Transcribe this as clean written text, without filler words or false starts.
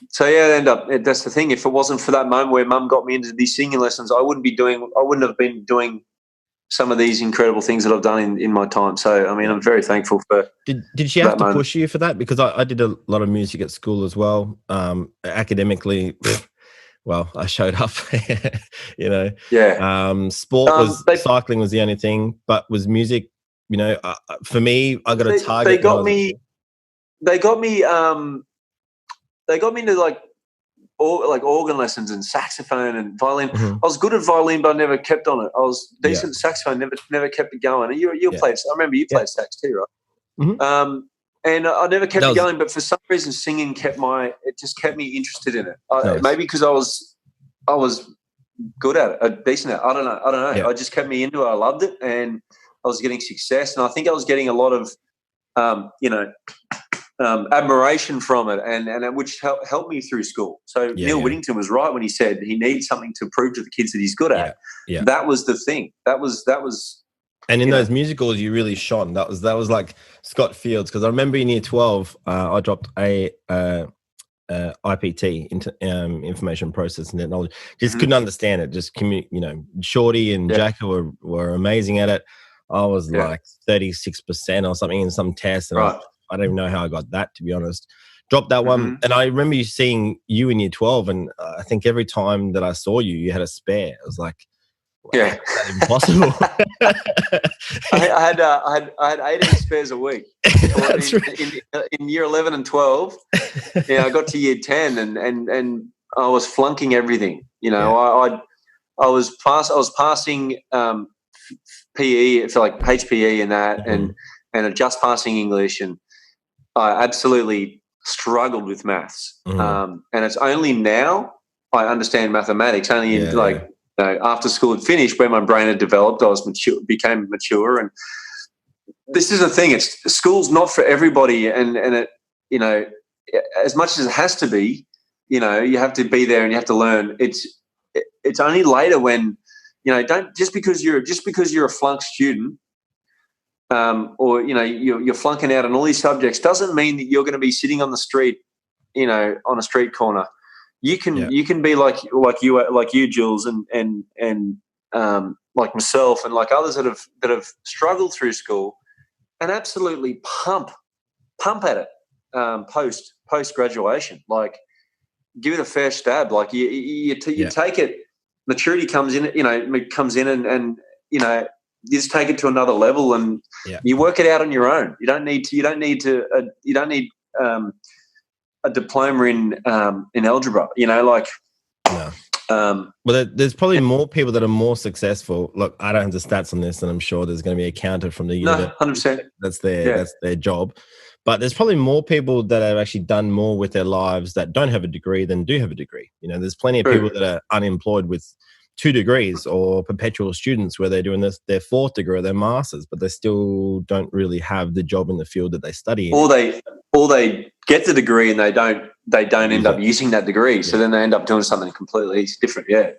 So yeah, that's the thing. If it wasn't for that moment where Mum got me into these singing lessons, I wouldn't have been doing some of these incredible things that I've done in my time. So I mean, I'm very thankful for. Did she have to push you for that? Because I did a lot of music at school as well. Academically, well, I showed up. You know. Yeah. Sport cycling was the only thing, but was music. You know, for me, I got a target. They got me. They got me into like organ lessons and saxophone and violin. Mm-hmm. I was good at violin, but I never kept on it. I was decent at saxophone, never kept it going. And you played. I remember you played sax too, right? Mm-hmm. And I never kept it going, but for some reason, singing just kept me interested in it. Maybe because I was good at it, decent at it. I don't know. Yeah. I just kept me into it. I loved it, and I was getting success, and I think I was getting a lot of, admiration from it, and which helped me through school. So Neil Whittington was right when he said he needs something to prove to the kids that he's good at. Yeah. That was the thing. That was. And in those musicals, you really shone. That was like Scott Fields, because I remember in year 12, I dropped a IPT, information processing technology. Just couldn't understand it. Just Shorty and Jacko were amazing at it. I was like 36% or something in some test, and I don't even know how I got that, to be honest. Dropped that one, and I remember seeing you in year 12, and I think every time that I saw you, you had a spare. I was like, wow, that's impossible. I had 18 spares a week. That's in year 11 and 12. I got to year 10, and I was flunking everything. I was passing PE for like HPE and that, and just passing English, and I absolutely struggled with maths. And it's only now I understand mathematics. Only after school had finished, where my brain had developed, I was became mature. And this is the thing: school's not for everybody, and it, as much as it has to be, you have to be there and you have to learn. It's only later when, don't just because you're a flunk student, or you're flunking out on all these subjects, doesn't mean that you're going to be sitting on the street, on a street corner. You can be like you, Jules, and like myself, and like others that have struggled through school, and absolutely pump at it post graduation. Like, give it a fair stab. Like you take it. Maturity comes in, and you just take it to another level, and you work it out on your own. You don't need a diploma in algebra. Well, there's probably more people that are more successful. Look, I don't have the stats on this, and I'm sure there's going to be a counter from the university. 100%. That's their job. But there's probably more people that have actually done more with their lives that don't have a degree than do have a degree. There's plenty of people that are unemployed with 2 degrees, or perpetual students where they're doing their 4th degree or their master's, but they still don't really have the job in the field that they study in. Or they get the degree and they don't end up using that degree. So then they end up doing something completely different. Yeah.